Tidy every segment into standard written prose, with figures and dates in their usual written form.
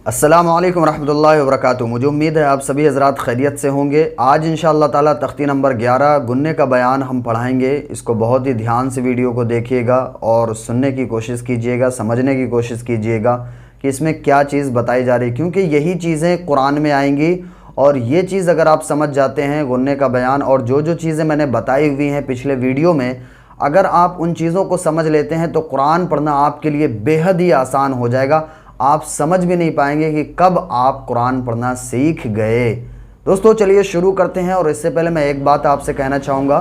अस्सलाम वालेकुम रहमतुल्लाहि व बरकातुहू। मुझे उम्मीद है आप सभी हज़रात खैरियत से होंगे। आज इंशाअल्लाह ताला तख्ती नंबर 11 गुन्ने का बयान हम पढ़ाएंगे। इसको बहुत ही ध्यान से वीडियो को देखिएगा और सुनने की कोशिश कीजिएगा, समझने की कोशिश कीजिएगा कि इसमें क्या चीज़ बताई जा रही है, क्योंकि यही चीज़ें कुरान में आएंगी और ये चीज़ अगर आप समझ जाते हैं गुन्ने का बयान और जो जो चीज़ें मैंने बताई हुई हैं पिछले वीडियो में, अगर आप उन चीज़ों को समझ लेते हैं तो कुरान पढ़ना आपके लिए बेहद ही आसान हो जाएगा। आप समझ भी नहीं पाएंगे कि कब आप कुरान पढ़ना सीख गए। दोस्तों चलिए शुरू करते हैं। और इससे पहले मैं एक बात आपसे कहना चाहूँगा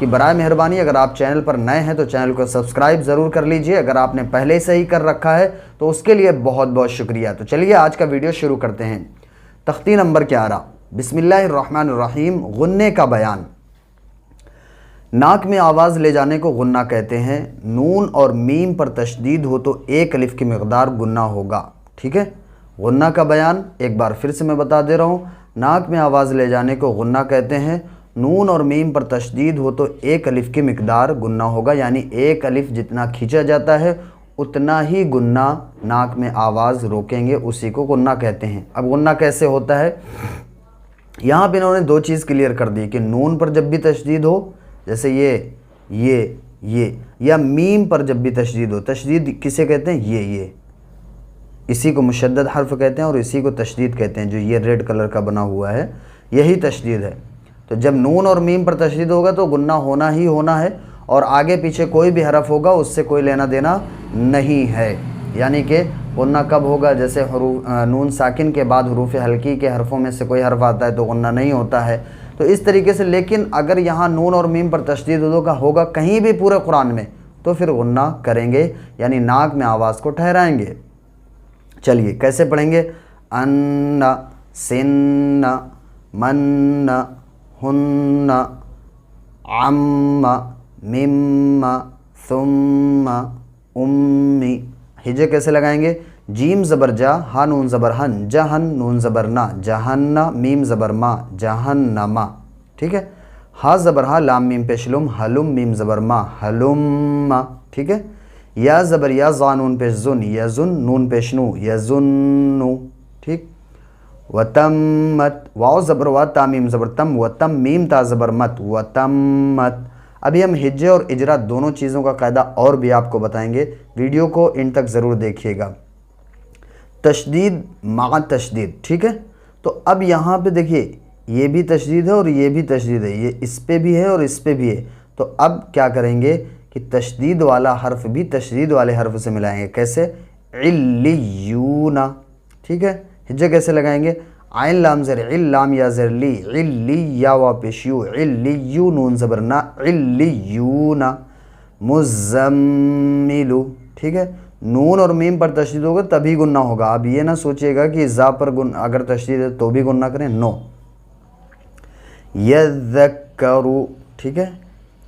कि बराए मेहरबानी अगर आप चैनल पर नए हैं तो चैनल को सब्सक्राइब ज़रूर कर लीजिए। अगर आपने पहले से ही कर रखा है तो उसके लिए बहुत बहुत शुक्रिया। तो चलिए आज का वीडियो शुरू करते हैं। तख्ती नंबर 11, बिस्मिल्लाहिर्रहमानिर्रहीम। गुन्ने का बयान। नाक में आवाज़ ले जाने को गुन्ना कहते हैं। नून और मीम पर तशदीद हो तो एक अलिफ की मिक़दार गुन्ना होगा। ठीक है, गुन्ना का बयान एक बार फिर से मैं बता दे रहा हूँ। नाक में आवाज़ ले जाने को गुन्ना कहते हैं। नून और मीम पर तशदीद हो तो एक अलिफ की मिक़दार गुन्ना होगा, यानी एक अलिफ जितना खींचा जाता है उतना ही गुन्ना नाक में आवाज़ रोकेंगे, उसी को गुन्ना कहते हैं। अब गुन्ना कैसे होता है, यहाँ पर इन्होंने दो चीज़ क्लियर कर दी कि नून पर जब भी तशदीद हो, जैसे ये या मीम पर जब भी तशदीद हो, तशदीद किसे कहते हैं, ये इसी को मुशद्दद हर्फ कहते हैं और इसी को तशदीद कहते हैं। जो ये रेड कलर का बना हुआ है यही तशदीद है। तो जब नून और मीम पर तशदीद होगा तो गुन्ना होना ही होना है और आगे पीछे कोई भी हरफ होगा उससे कोई लेना देना नहीं है। यानी कि गुन्ना कब होगा, जैसे नून साकिन के बाद हरूफ हल्की के हरफों में से कोई हरफ आता है तो गुन्ना नहीं होता है। तो इस तरीके से, लेकिन अगर यहाँ नून और मीम पर तशदीद होगा कहीं भी पूरे कुरान में तो फिर गुन्ना करेंगे, यानी नाक में आवाज़ को ठहराएंगे। चलिए कैसे पढ़ेंगे। अन्ना, सिन्ना, मन्ना, हुन्ना, अम्मा, मिम्मा, सुम्मा, उम्मी। हिजे कैसे लगाएंगे। जीम ज़बर जा, हा नून ज़बर हन, जहन नून ज़बर ना, जहन्ना, मीम ज़बर मा, जहन्नमा। ठीक है, हा ज़बर हा, लाम मीम पेशलुम, हलुम मीम ज़बर मा, हलुम्मा। ठीक है, या ज़बर या, ज़ा नून पेश जुन, यजुन नून पेशनू, यजुन्नु। ठीक, वतम्मत, वाव ज़बर वा, ता मीम ज़बर तम, वतम मीम ता ज़बर मत, वतम्मत। अभी हम हिज्जे और इजरा दोनों चीज़ों का कायदा और भी आपको बताएंगे, वीडियो को इन तक ज़रूर देखिएगा। तशदीद मा तशदीद। ठीक है, तो अब यहाँ पे देखिए ये भी तशदीद है और ये भी तशदीद है, ये इस पे भी है और इस पे भी है। तो अब क्या करेंगे कि तशदीद वाला हर्फ भी तशदीद वाले हर्फ से मिलाएंगे। कैसे, इल्लियूना। ठीक है, हिज्जे कैसे लगाएंगे। आइन लाम ज़र इल, लाम या ज़र ली, इल्ली या वा पेश यू, इल्लियू नून ज़बर ना, इल्लियूना। मुज़म्मिलु। ठीक है, नून और मीम पर तशदीद होगा तभी गुन्ना होगा। अब ये ना सोचिएगा कि ज़ा पर अगर तशदीद है तो भी गुन्ना करें, नो। यज़्ज़करू। ठीक है,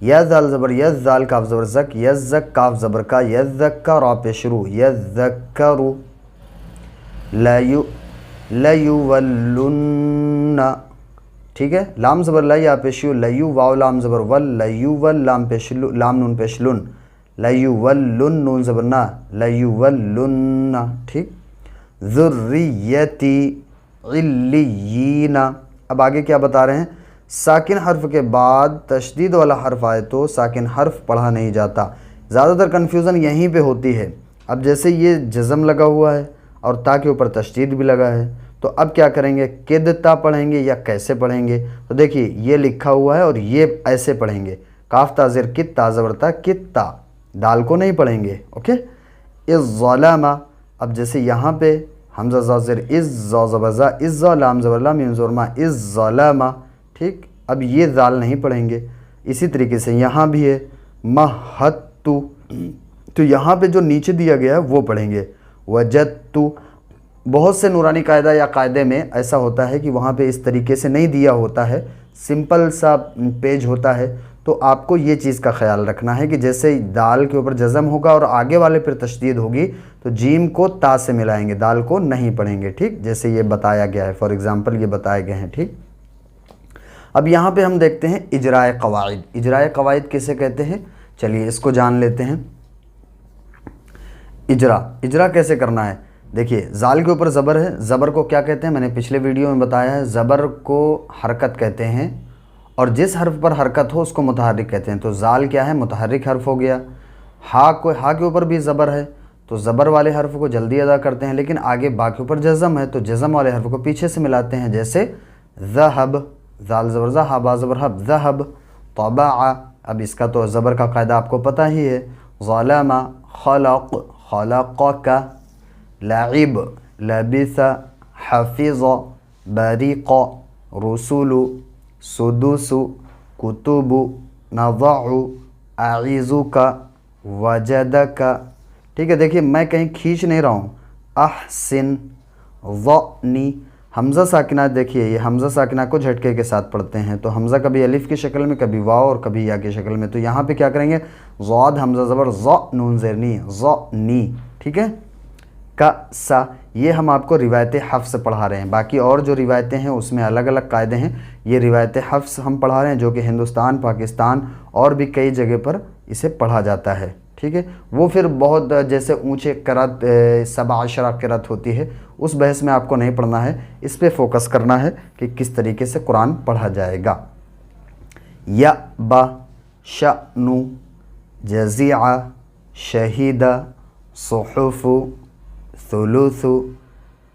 यज़ाल ज़बर यज़, ज़ाल काफ ज़बर ज़क, यज़्ज़क काफ ज़बर का, यज़्ज़क्का रा पे शुरू, यज़्ज़क्करू। लयुवल्लुन्ना। ठीक है, लाम ज़बर ला या पेशु, लयु वाव लाम ज़बर वल, लयुवल लाम पेशलु, लाम नून पेशलुन, लयुवल्लुन नून ज़बर ना, लयुवल्लुन्ना। ठीक, ज़ुर्रियती इल्लियीना। अब आगे क्या बता रहे हैं, साकिन हर्फ के बाद तशदीद वाला हर्फ आए तो साकिन हर्फ पढ़ा नहीं जाता। ज़्यादातर कन्फ्यूज़न यहीं पे होती है। अब जैसे ये जज़म लगा हुआ है और ता के ऊपर तशदीद भी लगा है, तो अब क्या करेंगे, किदता पढ़ेंगे या कैसे पढ़ेंगे। तो देखिए ये लिखा हुआ है और ये ऐसे पढ़ेंगे, काफ ताज़िर कित, ता ज़बर ता, कित्ता, दाल को नहीं पढ़ेंगे। ओके, इज़्ज़लामा। अब जैसे यहाँ पे हमज़ा ज़ाज़िर इज़, ज़ा ज़बर ज़ा, इज़्ज़ा लाम ज़बर ला, मीम ज़बर मा, इज़्ज़लामा। ठीक, अब ये दाल नहीं पढ़ेंगे। इसी तरीके से यहाँ भी है महत्तु, तो यहाँ पे जो नीचे दिया गया है वो पढ़ेंगे, वजदतु। बहुत से नूरानी कायदा या कायदे में ऐसा होता है कि वहाँ पे इस तरीके से नहीं दिया होता है, सिंपल सा पेज होता है। तो आपको ये चीज़ का ख्याल रखना है कि जैसे दाल के ऊपर जज़म होगा और आगे वाले पर तशदीद होगी तो जीम को ता से मिलाएंगे, दाल को नहीं पढ़ेंगे। ठीक, जैसे ये बताया गया है, फॉर एग्ज़ाम्पल ये बताए गए हैं। ठीक, अब यहाँ पे हम देखते हैं इजराए कवाइद। इजराए कवाइद किसे कहते हैं, चलिए इसको जान लेते हैं। इजरा कैसे करना है। देखिए ज़ाल के ऊपर ज़बर है, ज़बर को क्या कहते हैं मैंने पिछले वीडियो में बताया है, ज़बर को हरकत कहते हैं और जिस हर्फ पर हरकत हो उसको मुतहर्रिक कहते हैं। तो ज़ाल क्या है, मुतहर्रिक हर्फ हो गया। हा के ऊपर भी ज़बर है, तो ज़बर वाले हर्फ को जल्दी अदा करते हैं, लेकिन आगे बा के ऊपर जज़म है तो जज़म वाले हर्फ को पीछे से मिलाते हैं, जैसे ज़हब, ज़ाल ज़बर ज़ा, हा बा ज़बर हब, ज़हब। तबा, अब इसका तो ज़बर का कायदा आपको पता ही है। ज़लमा, खलक़, खलक़का। लाइब, लबिस, हफिज़, बरीक़, रसूल, सुदुस, कुतुब, नज़अ, अईज़ुका, वजदका। ठीक है, देखिए मैं कहीं खींच नहीं रहा हूँ। अहसिन, ज़नी, हमज़ा साकिना, देखिए ये हमज़ा साकिना को झटके के साथ पढ़ते हैं, तो हमज़ा कभी अलिफ़ की शक्ल में, कभी वाव और कभी या की शक्ल में। तो यहाँ पे क्या करेंगे, ज़ाद हमज़ा ज़बर ज़ नून ज़ेर नी, ज़नी। ठीक है, का सा, ये हम आपको रिवायत हफ्स पढ़ा रहे हैं। बाकी और जो रिवायतें हैं उसमें अलग अलग कायदे हैं। ये रिवायत हफ्स हम पढ़ा रहे हैं जो कि हिंदुस्तान, पाकिस्तान और भी कई जगह पर इसे पढ़ा जाता है। ठीक है, वो फिर बहुत जैसे ऊँचे क़रात, सबा अशरा क़रात होती है, उस बहस में आपको नहीं पढ़ना है, इस पे फोकस करना है कि किस तरीके से कुरान पढ़ा जाएगा। या बा, शअनु, जज़िआ, शहीदा, सुहुफ़ु, सुलुसु,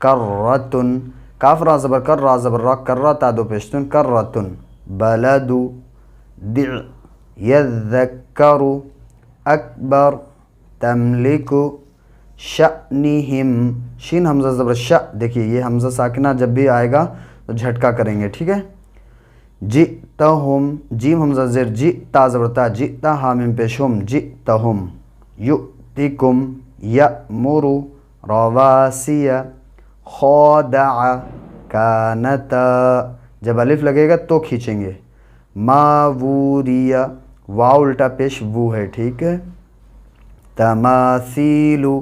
कर्रतुन, काफ रा ज़बर कर, रा ज़बर रा, कर्रा ता दो पेशतुन, कर्रतुन, बलदु, दिअ, यज़्ज़करु, अकबर, तमलिकु, शअनिहिम, शीन हमज़ा ज़बर श, देखिए ये हमज़ा साकिना जब भी आएगा तो झटका करेंगे। ठीक है, जितहुम, जीम हमज़ा ज़ेर जी, ता ज़बर ता, जिता हामिम पेशुम, जितहुम, युतिकुम, यअमुरु, रवासिया, खौदअ, कानता, जब अलिफ लगेगा तो खींचेंगे। मावूरिया, वाव उल्टा पेश वू है। ठीक है, तमासीलु,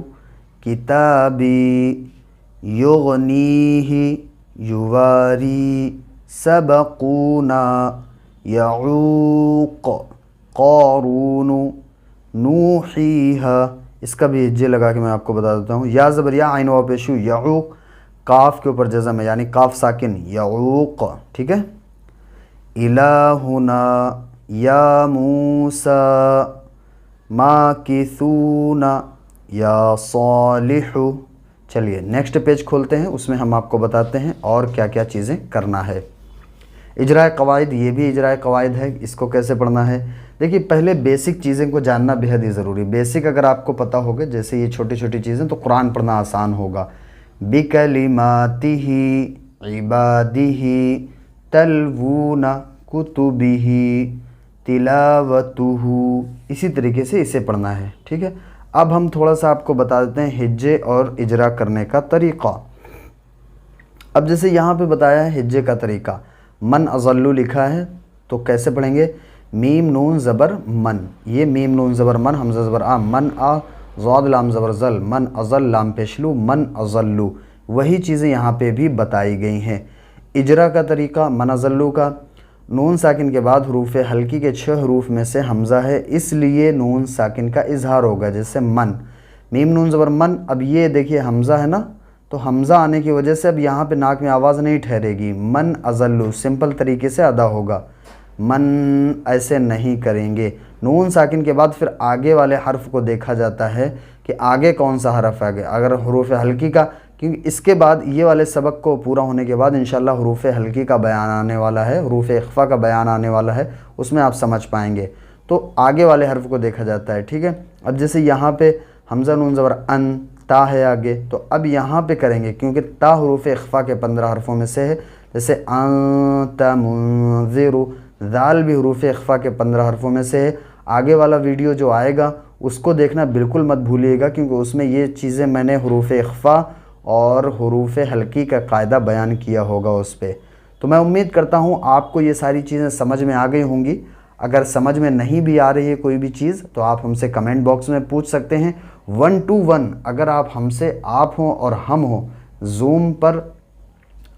किताबी, युगनीही, युवारी, सबकूना, यऊक, क़ारूनु, नूहीहा। इसका भी हिज्जे लगा के मैं आपको बता देता हूँ। या ज़बर या, आइन वाव पेशु, यऊक, काफ के ऊपर जज़म है यानी काफ साकिन, यऊक। ठीक है, इलाहुना, या मूसा, माकिसूना, या सालिहु। चलिए नेक्स्ट पेज खोलते हैं, उसमें हम आपको बताते हैं और क्या क्या चीज़ें करना है। इजराए कवायद, ये भी इजराए कवायद है, इसको कैसे पढ़ना है। देखिए पहले बेसिक चीज़ें को जानना बेहद ही ज़रूरी। बेसिक अगर आपको पता होगा, जैसे ये छोटी छोटी चीज़ें, तो कुरान पढ़ना आसान होगा। बिकलिमातिही, इबादिही, तलवूना, कुतुबिही, तिलावतुहु, इसी तरीके से इसे पढ़ना है। ठीक है, अब हम थोड़ा सा आपको बता देते हैं हिज्जे और इजरा करने का तरीक़ा। अब जैसे यहाँ पे बताया है हिज्जे का तरीक़ा, मन अज़ल्लु लिखा है तो कैसे पढ़ेंगे, मीम नून ज़बर मन, ये मीम नून ज़बर मन, हमज़ा ज़बर आ, मन आ, ज़ाद लाम ज़बर ज़ल, मन अज़ल लाम पेशलू, मन अज़ल्लु। वही चीज़ें यहाँ पे भी बताई गई हैं। इजरा का तरीक़ा, मन अज़ल्लु का, नून साकिन के बाद हरूफ हल्की के 6 हरूफ में से हमज़ा है, इसलिए नून साकिन का इजहार होगा, जैसे मन, मीम नून ज़बर मन। अब ये देखिए हमज़ा है ना, तो हमज़ा आने की वजह से अब यहाँ पे नाक में आवाज़ नहीं ठहरेगी, मन अज़ल्लु सिंपल तरीके से अदा होगा। मन ऐसे नहीं करेंगे। नून साकिन के बाद फिर आगे वाले हर्फ को देखा जाता है कि आगे कौन सा हर्फ आ गया, अगर हरूफ हल्की का, क्योंकि इसके बाद ये वाले सबक को पूरा होने के बाद इंशाल्लाह हरूफ हल्की का बयान आने वाला है, हरूफ इख्फा का बयान आने वाला है, उसमें आप समझ पाएंगे। तो आगे वाले हर्फ को देखा जाता है। ठीक है, अब जैसे यहाँ पे हमज़ा नून ज़बर अन, ता है आगे, तो अब यहाँ पे करेंगे क्योंकि ता हरूफ इख्फा के 15 हरफों में से है, जैसे अंता मुंज़िरु, दाल भी हरूफ इख्फा के 15 हरफों में से है। आगे वाला वीडियो जो आएगा उसको देखना बिल्कुल मत भूलिएगा, क्योंकि उसमें ये चीज़ें मैंने हरूफ इख्फा और हरूफ हल्की का कायदा बयान किया होगा उस पर। तो मैं उम्मीद करता हूँ आपको ये सारी चीज़ें समझ में आ गई होंगी। अगर समझ में नहीं भी आ रही है कोई भी चीज़ तो आप हमसे कमेंट बॉक्स में पूछ सकते हैं। 1 to 1 अगर आप हमसे, आप हों और हम हों, ज़ूम पर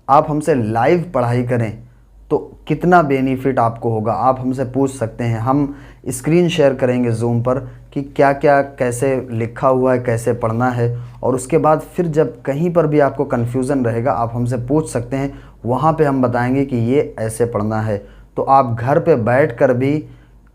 आप हमसे लाइव पढ़ाई करें तो कितना बेनिफिट आपको होगा आप हमसे पूछ सकते हैं। हम स्क्रीन शेयर करेंगे ज़ूम पर कि क्या क्या कैसे लिखा हुआ है, कैसे पढ़ना है, और उसके बाद फिर जब कहीं पर भी आपको कन्फ्यूज़न रहेगा आप हमसे पूछ सकते हैं, वहाँ पे हम बताएंगे कि ये ऐसे पढ़ना है। तो आप घर पे बैठ कर भी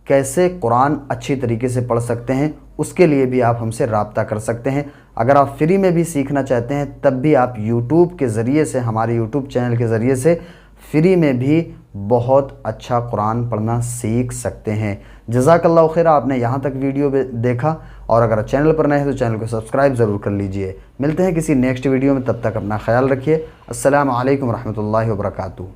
कैसे कुरान अच्छी तरीके से पढ़ सकते हैं, उसके लिए भी आप हमसे राब्ता कर सकते हैं। अगर आप फ्री में भी सीखना चाहते हैं तब भी आप यूट्यूब के ज़रिए से, हमारे यूट्यूब चैनल के ज़रिए से फ्री में भी बहुत अच्छा कुरान पढ़ना सीख सकते हैं। जज़ाकल्लाहु खैर, आपने यहाँ तक वीडियो देखा, और अगर चैनल पर नए हैं तो चैनल को सब्सक्राइब ज़रूर कर लीजिए। मिलते हैं किसी नेक्स्ट वीडियो में, तब तक अपना ख्याल रखिए। अस्सलामु अलैकुम रहमतुल्लाहि व बरकातुहू।